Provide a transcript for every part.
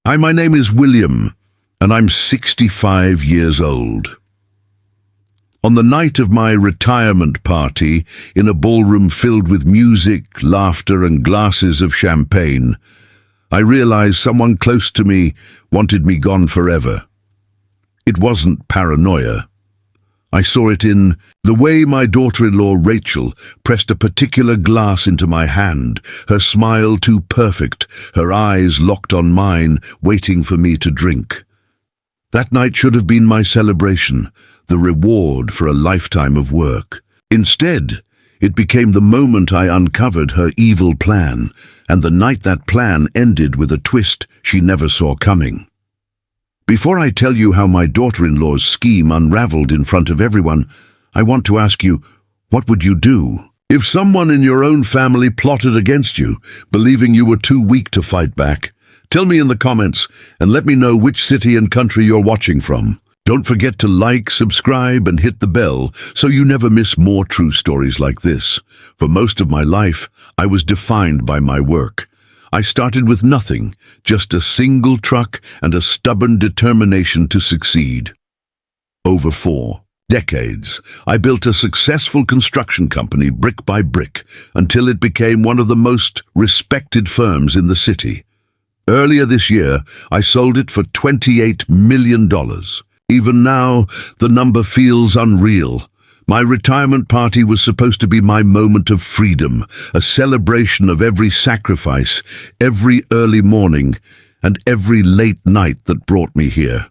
Hi, my name is William, and I'm 65 years old. On the night of my retirement party, in a ballroom filled with music, laughter, and glasses of champagne, I realized someone close to me wanted me gone forever. It wasn't paranoia. I saw it in the way my daughter-in-law Rachel pressed a particular glass into my hand, her smile too perfect, her eyes locked on mine, waiting for me to drink. That night should have been my celebration, the reward for a lifetime of work. Instead, it became the moment I uncovered her evil plan, and the night that plan ended with a twist she never saw coming. Before I tell you how my daughter-in-law's scheme unraveled in front of everyone, I want to ask you, what would you do? If someone in your own family plotted against you, believing you were too weak to fight back, tell me in the comments and let me know which city and country you're watching from. Don't forget to like, subscribe, and hit the bell so you never miss more true stories like this. For most of my life, I was defined by my work. I started with nothing, just a single truck and a stubborn determination to succeed. Over 4 decades, I built a successful construction company brick by brick until it became one of the most respected firms in the city. Earlier this year, I sold it for $28 million. Even now, the number feels unreal. My retirement party was supposed to be my moment of freedom, a celebration of every sacrifice, every early morning, and every late night that brought me here.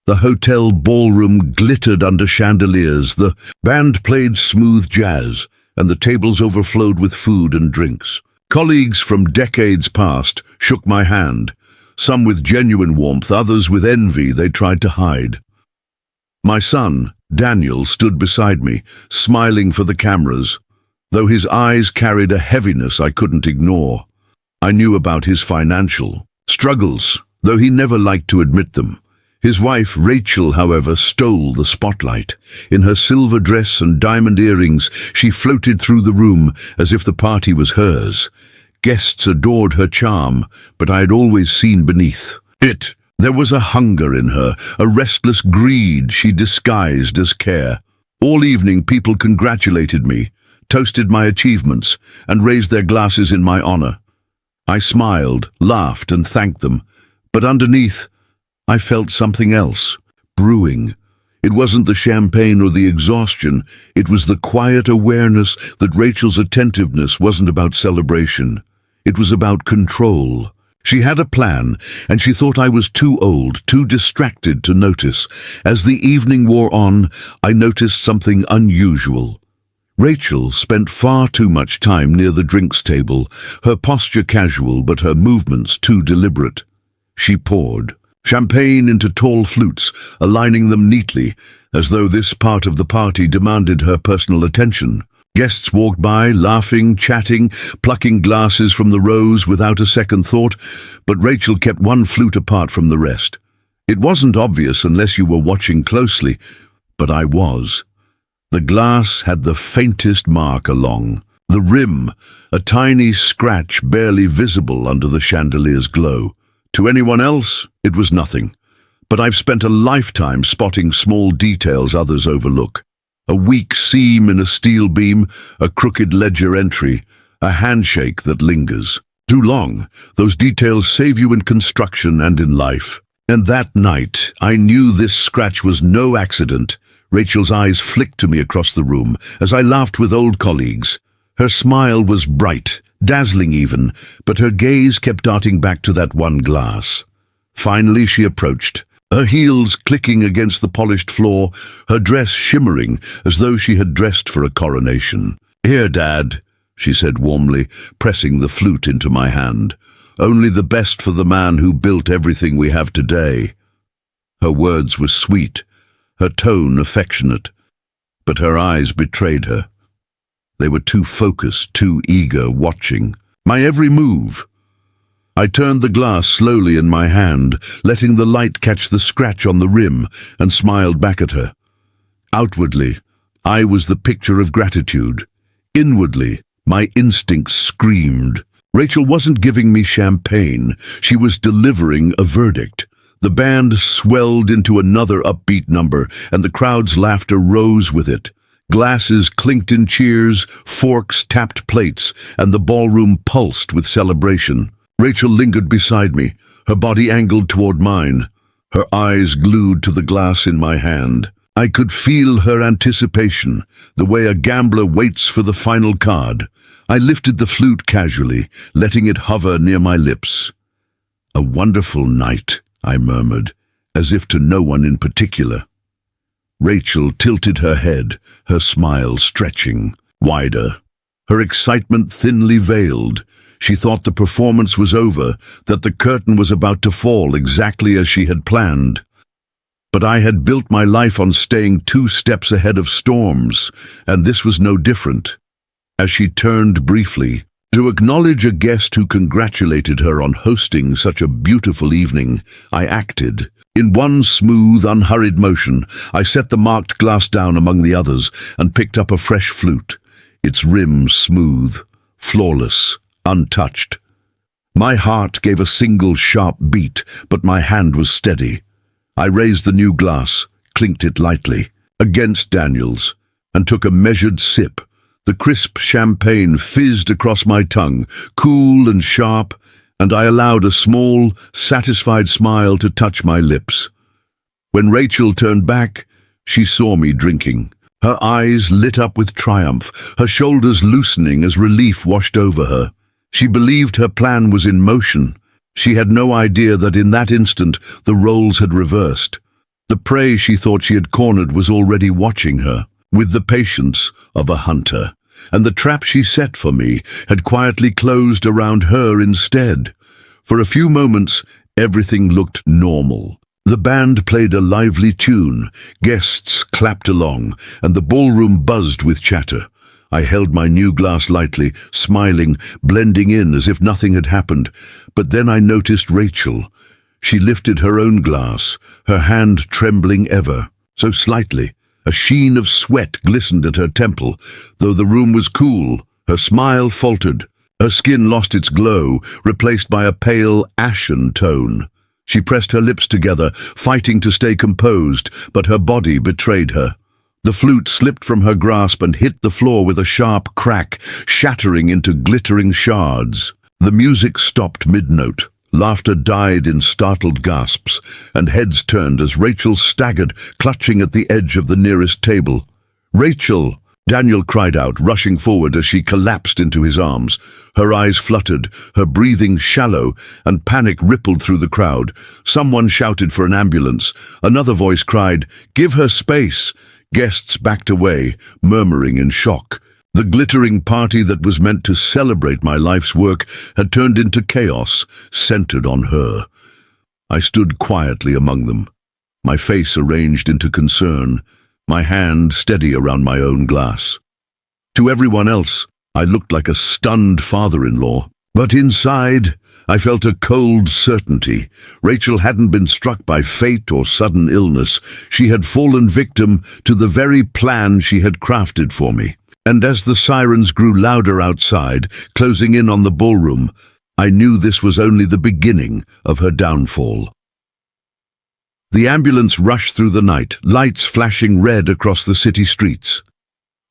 The hotel ballroom glittered under chandeliers, the band played smooth jazz, and the tables overflowed with food and drinks. Colleagues from decades past shook my hand, some with genuine warmth, others with envy they tried to hide. My son, Daniel, stood beside me, smiling for the cameras, though his eyes carried a heaviness I couldn't ignore. I knew about his financial struggles, though he never liked to admit them. His wife, Rachel, however, stole the spotlight. In her silver dress and diamond earrings, she floated through the room as if the party was hers. Guests adored her charm, but I had always seen beneath it. There was a hunger in her, a restless greed she disguised as care. All evening people congratulated me, toasted my achievements, and raised their glasses in my honor. I smiled, laughed, and thanked them, but underneath, I felt something else, brewing. It wasn't the champagne or the exhaustion, it was the quiet awareness that Rachel's attentiveness wasn't about celebration. It was about control. She had a plan, and she thought I was too old, too distracted to notice. As the evening wore on, I noticed something unusual. Rachel spent far too much time near the drinks table, her posture casual but her movements too deliberate. She poured champagne into tall flutes, aligning them neatly, as though this part of the party demanded her personal attention. Guests walked by, laughing, chatting, plucking glasses from the rows without a second thought, but Rachel kept one flute apart from the rest. It wasn't obvious unless you were watching closely, but I was. The glass had the faintest mark along the rim, a tiny scratch barely visible under the chandelier's glow. To anyone else, it was nothing, but I've spent a lifetime spotting small details others overlook. A weak seam in a steel beam, a crooked ledger entry, a handshake that lingers. Too long, those details save you in construction and in life. And that night, I knew this scratch was no accident. Rachel's eyes flicked to me across the room as I laughed with old colleagues. Her smile was bright, dazzling even, but her gaze kept darting back to that one glass. Finally she approached, her heels clicking against the polished floor, her dress shimmering as though she had dressed for a coronation. "Here, Dad," she said warmly, pressing the flute into my hand. "Only the best for the man who built everything we have today." Her words were sweet, her tone affectionate, but her eyes betrayed her. They were too focused, too eager, watching my every move. I turned the glass slowly in my hand, letting the light catch the scratch on the rim, and smiled back at her. Outwardly, I was the picture of gratitude. Inwardly, my instincts screamed, Rachel wasn't giving me champagne. She was delivering a verdict. The band swelled into another upbeat number, and the crowd's laughter rose with it. Glasses clinked in cheers, forks tapped plates, and the ballroom pulsed with celebration. Rachel lingered beside me, her body angled toward mine, her eyes glued to the glass in my hand. I could feel her anticipation, the way a gambler waits for the final card. I lifted the flute casually, letting it hover near my lips. "A wonderful night," I murmured, as if to no one in particular. Rachel tilted her head, her smile stretching wider. Her excitement thinly veiled. She thought the performance was over, that the curtain was about to fall exactly as she had planned. But I had built my life on staying 2 steps ahead of storms, and this was no different. As she turned briefly, to acknowledge a guest who congratulated her on hosting such a beautiful evening, I acted. In one smooth, unhurried motion, I set the marked glass down among the others and picked up a fresh flute, its rim smooth, flawless, untouched. My heart gave a single sharp beat, but my hand was steady. I raised the new glass, clinked it lightly, against Daniel's, and took a measured sip. The crisp champagne fizzed across my tongue, cool and sharp, and I allowed a small, satisfied smile to touch my lips. When Rachel turned back, she saw me drinking. Her eyes lit up with triumph, her shoulders loosening as relief washed over her. She believed her plan was in motion. She had no idea that in that instant the roles had reversed. The prey she thought she had cornered was already watching her, with the patience of a hunter, and the trap she set for me had quietly closed around her instead. For a few moments, everything looked normal. The band played a lively tune, guests clapped along, and the ballroom buzzed with chatter. I held my new glass lightly, smiling, blending in as if nothing had happened. But then I noticed Rachel. She lifted her own glass, her hand trembling ever, so slightly. A sheen of sweat glistened at her temple. Though the room was cool, her smile faltered. Her skin lost its glow, replaced by a pale, ashen tone. She pressed her lips together, fighting to stay composed, but her body betrayed her. The flute slipped from her grasp and hit the floor with a sharp crack, shattering into glittering shards. The music stopped mid-note. Laughter died in startled gasps, and heads turned as Rachel staggered, clutching at the edge of the nearest table. "Rachel!" Daniel cried out, rushing forward as she collapsed into his arms. Her eyes fluttered, her breathing shallow, and panic rippled through the crowd. Someone shouted for an ambulance. Another voice cried, "Give her space!" Guests backed away, murmuring in shock. The glittering party that was meant to celebrate my life's work had turned into chaos, centered on her. I stood quietly among them, my face arranged into concern, my hand steady around my own glass. To everyone else, I looked like a stunned father-in-law, but inside, I felt a cold certainty. Rachel hadn't been struck by fate or sudden illness. She had fallen victim to the very plan she had crafted for me. And as the sirens grew louder outside, closing in on the ballroom, I knew this was only the beginning of her downfall. The ambulance rushed through the night, lights flashing red across the city streets.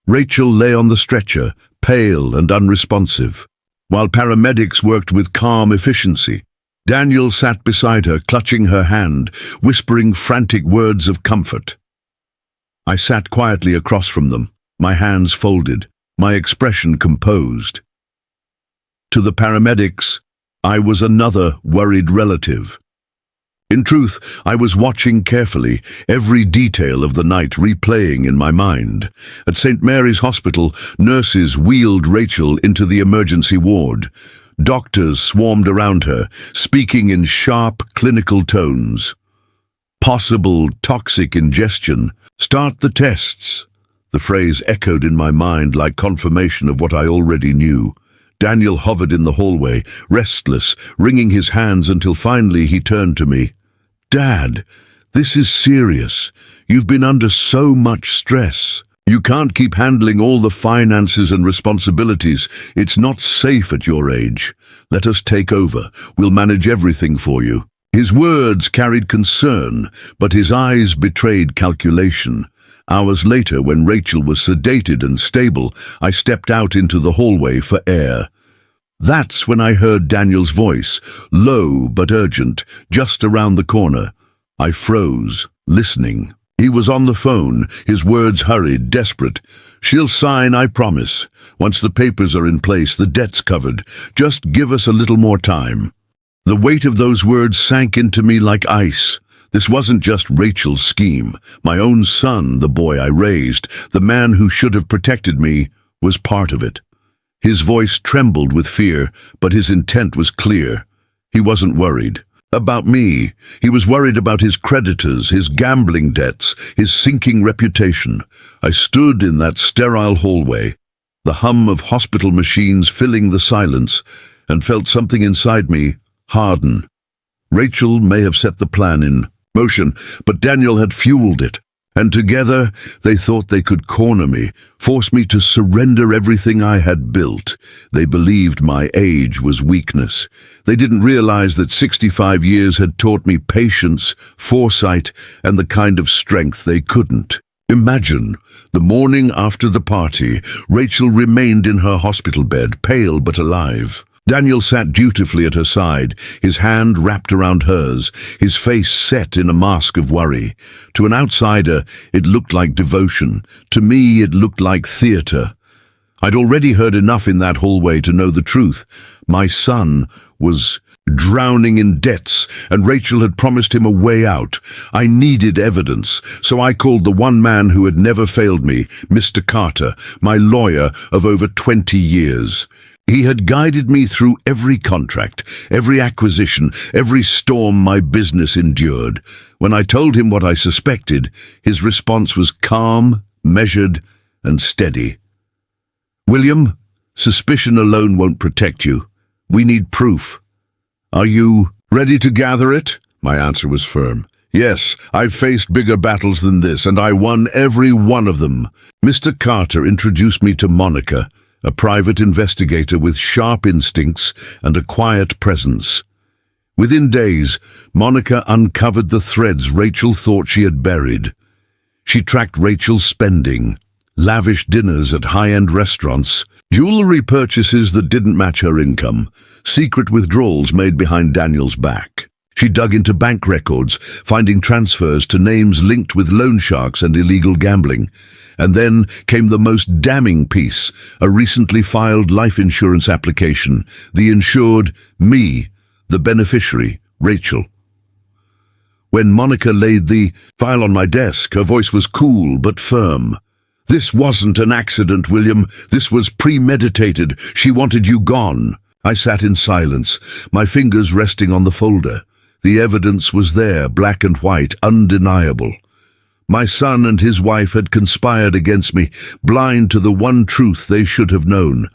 Rachel lay on the stretcher, pale and unresponsive. While paramedics worked with calm efficiency, Daniel sat beside her, clutching her hand, whispering frantic words of comfort. I sat quietly across from them, my hands folded, my expression composed. To the paramedics, I was another worried relative. In truth, I was watching carefully, every detail of the night replaying in my mind. At St. Mary's Hospital, nurses wheeled Rachel into the emergency ward. Doctors swarmed around her, speaking in sharp, clinical tones. Possible toxic ingestion. Start the tests. The phrase echoed in my mind like confirmation of what I already knew. Daniel hovered in the hallway, restless, wringing his hands until finally he turned to me. "Dad, this is serious. You've been under so much stress." You can't keep handling all the finances and responsibilities. It's not safe at your age. Let us take over. We'll manage everything for you." His words carried concern, but his eyes betrayed calculation. Hours later, when Rachel was sedated and stable, I stepped out into the hallway for air. That's when I heard Daniel's voice, low but urgent, just around the corner. I froze, listening. He was on the phone, his words hurried, desperate. "She'll sign, I promise. Once the papers are in place, the debt's covered. Just give us a little more time." The weight of those words sank into me like ice. This wasn't just Rachel's scheme. My own son, the boy I raised, the man who should have protected me, was part of it. His voice trembled with fear, but his intent was clear. He wasn't worried about me. He was worried about his creditors, his gambling debts, his sinking reputation. I stood in that sterile hallway, the hum of hospital machines filling the silence, and felt something inside me harden. Rachel may have set the plan in motion, but Daniel had fueled it. And together they thought they could corner me, force me to surrender everything I had built. They believed my age was weakness. They didn't realize that 65 years had taught me patience, foresight, and the kind of strength they couldn't. Imagine, the morning after the party, Rachel remained in her hospital bed, pale but alive. Daniel sat dutifully at her side, his hand wrapped around hers, his face set in a mask of worry. To an outsider, it looked like devotion. To me, it looked like theater. I'd already heard enough in that hallway to know the truth. My son was drowning in debts, and Rachel had promised him a way out. I needed evidence, so I called the one man who had never failed me, Mr. Carter, my lawyer of over 20 years. He had guided me through every contract, every acquisition, every storm my business endured. When I told him what I suspected, his response was calm, measured, and steady. "William, suspicion alone won't protect you. We need proof. Are you ready to gather it?" My answer was firm. "Yes, I've faced bigger battles than this, and I won every one of them." Mr. Carter introduced me to Monica, a private investigator with sharp instincts and a quiet presence. Within days, Monica uncovered the threads Rachel thought she had buried. She tracked Rachel's spending, lavish dinners at high-end restaurants, jewelry purchases that didn't match her income, secret withdrawals made behind Daniel's back. She dug into bank records, finding transfers to names linked with loan sharks and illegal gambling. And then came the most damning piece, a recently filed life insurance application. The insured, me, the beneficiary, Rachel. When Monica laid the file on my desk, her voice was cool but firm. "This wasn't an accident, William. This was premeditated. She wanted you gone." I sat in silence, my fingers resting on the folder. The evidence was there, black and white, undeniable. My son and his wife had conspired against me, blind to the one truth they should have known.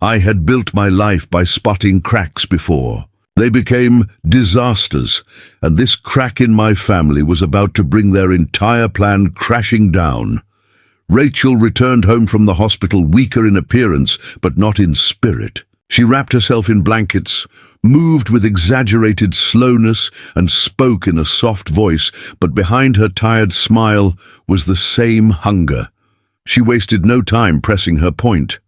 I had built my life by spotting cracks before. They became disasters, and this crack in my family was about to bring their entire plan crashing down. Rachel returned home from the hospital weaker in appearance, but not in spirit. She wrapped herself in blankets, moved with exaggerated slowness, and spoke in a soft voice, but behind her tired smile was the same hunger. She wasted no time pressing her point.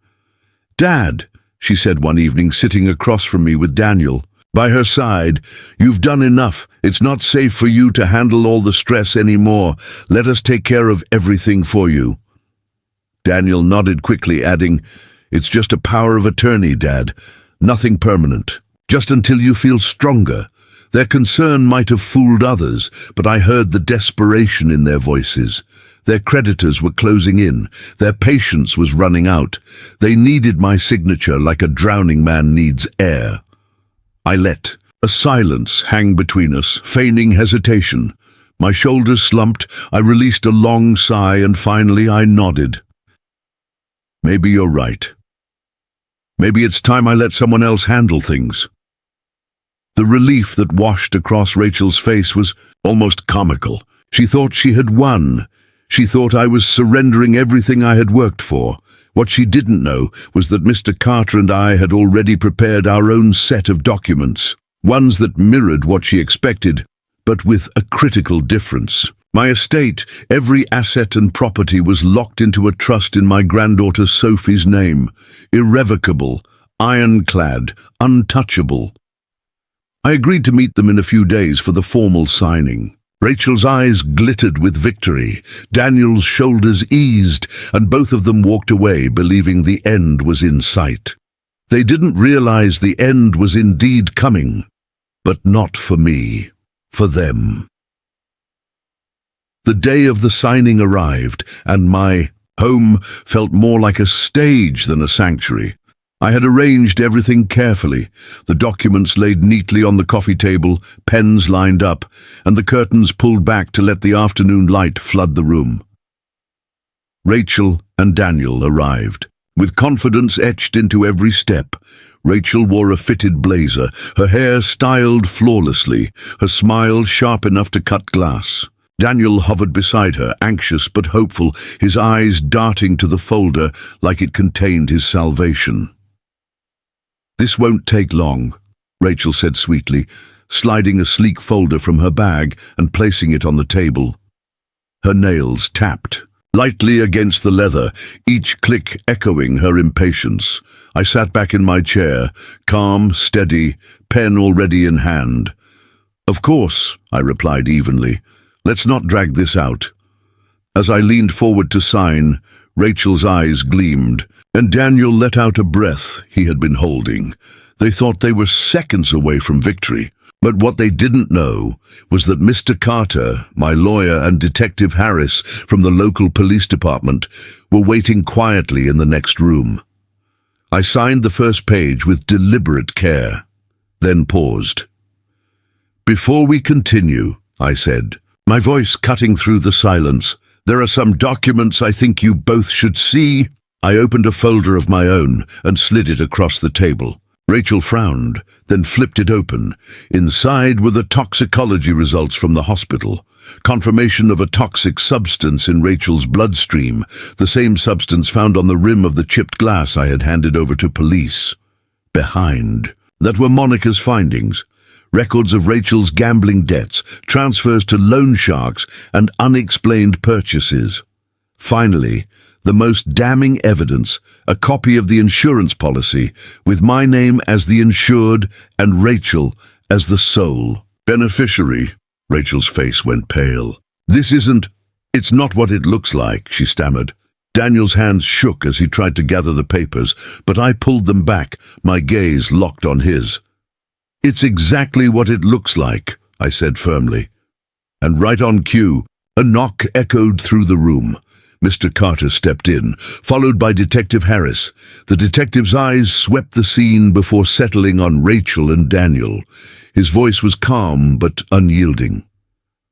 "Dad," she said one evening, sitting across from me with Daniel by her side, "you've done enough. It's not safe for you to handle all the stress anymore. Let us take care of everything for you." Daniel nodded quickly, adding, "It's just a power of attorney, Dad. Nothing permanent. Just until you feel stronger." Their concern might have fooled others, but I heard the desperation in their voices. Their creditors were closing in. Their patience was running out. They needed my signature like a drowning man needs air. I let a silence hang between us, feigning hesitation. My shoulders slumped. I released a long sigh, and finally I nodded. "Maybe you're right. Maybe it's time I let someone else handle things." The relief that washed across Rachel's face was almost comical. She thought she had won. She thought I was surrendering everything I had worked for. What she didn't know was that Mr. Carter and I had already prepared our own set of documents, ones that mirrored what she expected, but with a critical difference. My estate, every asset and property was locked into a trust in my granddaughter Sophie's name, irrevocable, ironclad, untouchable. I agreed to meet them in a few days for the formal signing. Rachel's eyes glittered with victory, Daniel's shoulders eased, and both of them walked away believing the end was in sight. They didn't realize the end was indeed coming, but not for me, for them. The day of the signing arrived, and my home felt more like a stage than a sanctuary. I had arranged everything carefully, the documents laid neatly on the coffee table, pens lined up, and the curtains pulled back to let the afternoon light flood the room. Rachel and Daniel arrived, with confidence etched into every step. Rachel wore a fitted blazer, her hair styled flawlessly, her smile sharp enough to cut glass. Daniel hovered beside her, anxious but hopeful, his eyes darting to the folder like it contained his salvation. "This won't take long," Rachel said sweetly, sliding a sleek folder from her bag and placing it on the table. Her nails tapped lightly against the leather, each click echoing her impatience. I sat back in my chair, calm, steady, pen already in hand. "Of course," I replied evenly. "Let's not drag this out." As I leaned forward to sign, Rachel's eyes gleamed, and Daniel let out a breath he had been holding. They thought they were seconds away from victory, but what they didn't know was that Mr. Carter, my lawyer, and Detective Harris from the local police department were waiting quietly in the next room. I signed the first page with deliberate care, then paused. "Before we continue," I said, my voice cutting through the silence, "there are some documents I think you both should see." I opened a folder of my own and slid it across the table. Rachel frowned, then flipped it open. Inside were the toxicology results from the hospital. Confirmation of a toxic substance in Rachel's bloodstream, the same substance found on the rim of the chipped glass I had handed over to police. Behind, that were Monica's findings. Records of Rachel's gambling debts, transfers to loan sharks, and unexplained purchases. Finally, the most damning evidence, a copy of the insurance policy, with my name as the insured and Rachel as the sole beneficiary. Rachel's face went pale. It's not what it looks like," she stammered. Daniel's hands shook as he tried to gather the papers, but I pulled them back, my gaze locked on his. "It's exactly what it looks like," I said firmly. And right on cue, a knock echoed through the room. Mr. Carter stepped in, followed by Detective Harris. The detective's eyes swept the scene before settling on Rachel and Daniel. His voice was calm but unyielding.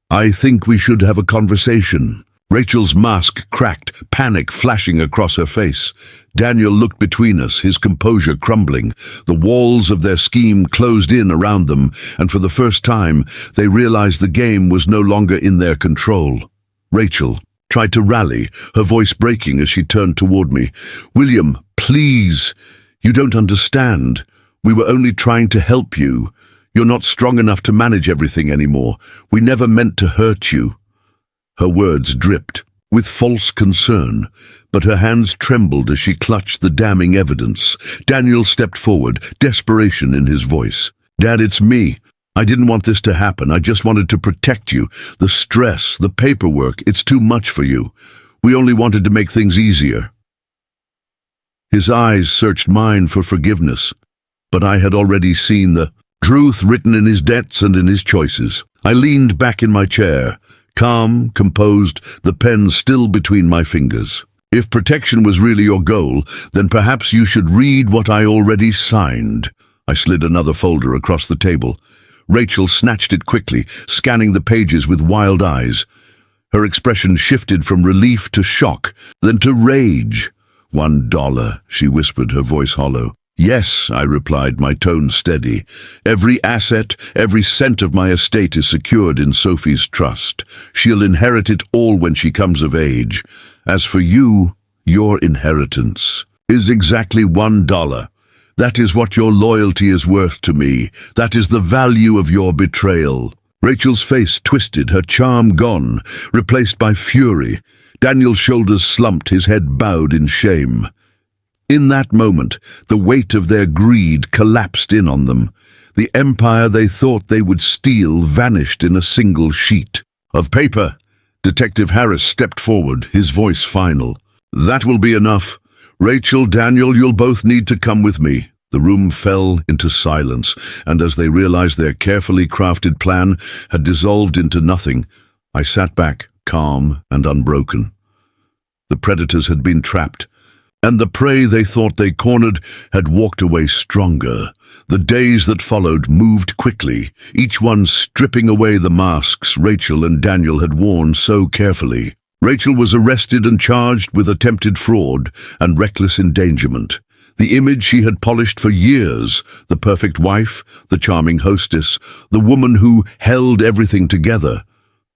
"I think we should have a conversation." Rachel's mask cracked, panic flashing across her face. Daniel looked between us, his composure crumbling. The walls of their scheme closed in around them, and for the first time, they realized the game was no longer in their control. Rachel tried to rally, her voice breaking as she turned toward me. "William, please, you don't understand. We were only trying to help you. You're not strong enough to manage everything anymore. We never meant to hurt you." Her words dripped with false concern, but her hands trembled as she clutched the damning evidence. Daniel stepped forward, desperation in his voice. "Dad, it's me. I didn't want this to happen. I just wanted to protect you. The stress, the paperwork, it's too much for you. We only wanted to make things easier." His eyes searched mine for forgiveness, but I had already seen the truth written in his debts and in his choices. I leaned back in my chair, calm, composed, the pen still between my fingers. "If protection was really your goal, then perhaps you should read what I already signed." I slid another folder across the table. Rachel snatched it quickly, scanning the pages with wild eyes. Her expression shifted from relief to shock, then to rage. $1, she whispered, her voice hollow. "Yes," I replied, my tone steady. "Every asset, every cent of my estate is secured in Sophie's trust. She'll inherit it all when she comes of age. As for you, your inheritance is exactly $1. That is what your loyalty is worth to me. That is the value of your betrayal." Rachel's face twisted, her charm gone, replaced by fury. Daniel's shoulders slumped, his head bowed in shame. In that moment, the weight of their greed collapsed in on them. The empire they thought they would steal vanished in a single sheet of paper. Detective Harris stepped forward, his voice final. "That will be enough. Rachel, Daniel, you'll both need to come with me." The room fell into silence, and as they realized their carefully crafted plan had dissolved into nothing, I sat back, calm and unbroken. The predators had been trapped, and the prey they thought they cornered had walked away stronger. The days that followed moved quickly, each one stripping away the masks Rachel and Daniel had worn so carefully. Rachel was arrested and charged with attempted fraud and reckless endangerment. The image she had polished for years, the perfect wife, the charming hostess, the woman who held everything together,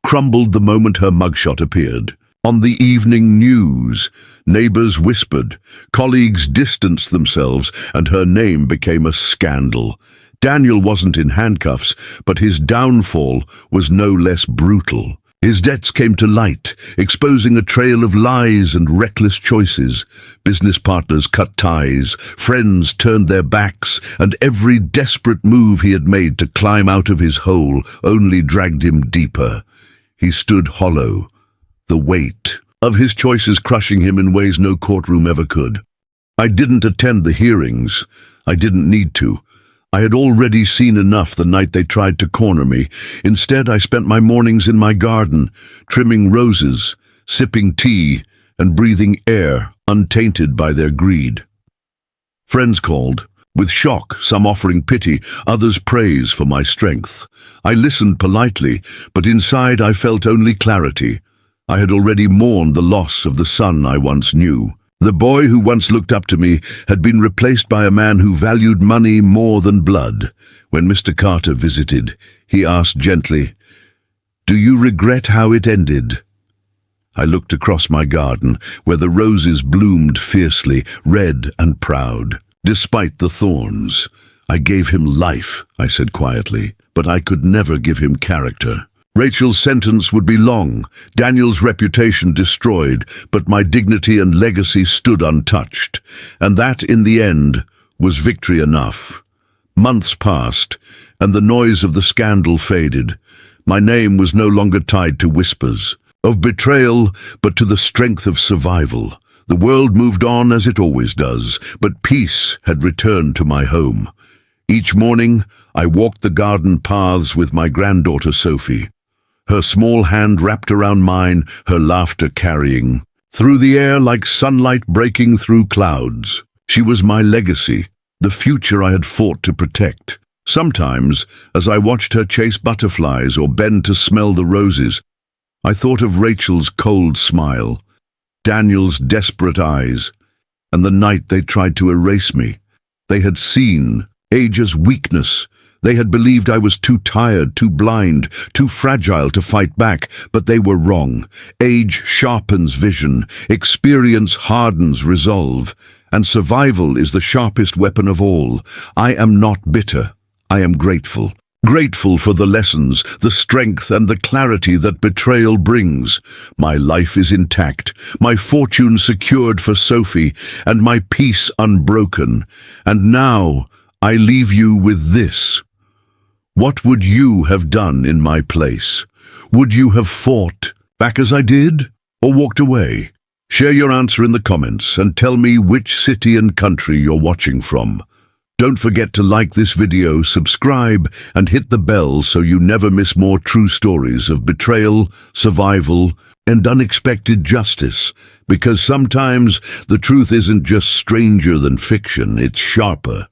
crumbled the moment her mugshot appeared. On the evening news, neighbors whispered, colleagues distanced themselves, and her name became a scandal. Daniel wasn't in handcuffs, but his downfall was no less brutal. His debts came to light, exposing a trail of lies and reckless choices. Business partners cut ties, friends turned their backs, and every desperate move he had made to climb out of his hole only dragged him deeper. He stood hollow, the weight of his choices crushing him in ways no courtroom ever could. I didn't attend the hearings. I didn't need to. I had already seen enough the night they tried to corner me. Instead, I spent my mornings in my garden, trimming roses, sipping tea, and breathing air untainted by their greed. Friends called, with shock, some offering pity, others praise for my strength. I listened politely, but inside I felt only clarity. I had already mourned the loss of the son I once knew. The boy who once looked up to me had been replaced by a man who valued money more than blood. When Mr. Carter visited, he asked gently, "Do you regret how it ended?" I looked across my garden, where the roses bloomed fiercely, red and proud. Despite the thorns, "I gave him life," I said quietly, "but I could never give him character." Rachel's sentence would be long, Daniel's reputation destroyed, but my dignity and legacy stood untouched. And that, in the end, was victory enough. Months passed, and the noise of the scandal faded. My name was no longer tied to whispers of betrayal, but to the strength of survival. The world moved on as it always does, but peace had returned to my home. Each morning, I walked the garden paths with my granddaughter Sophie, her small hand wrapped around mine, her laughter carrying through the air like sunlight breaking through clouds. She was my legacy, the future I had fought to protect. Sometimes, as I watched her chase butterflies or bend to smell the roses, I thought of Rachel's cold smile, Daniel's desperate eyes, and the night they tried to erase me. They had seen age as weakness. They had believed I was too tired, too blind, too fragile to fight back, but they were wrong. Age sharpens vision, experience hardens resolve, and survival is the sharpest weapon of all. I am not bitter. I am grateful. Grateful for the lessons, the strength, and the clarity that betrayal brings. My life is intact, my fortune secured for Sophie, and my peace unbroken. And now I leave you with this. What would you have done in my place? Would you have fought back as I did, or walked away? Share your answer in the comments and tell me which city and country you're watching from. Don't forget to like this video, subscribe, and hit the bell so you never miss more true stories of betrayal, survival, and unexpected justice. Because sometimes the truth isn't just stranger than fiction, it's sharper.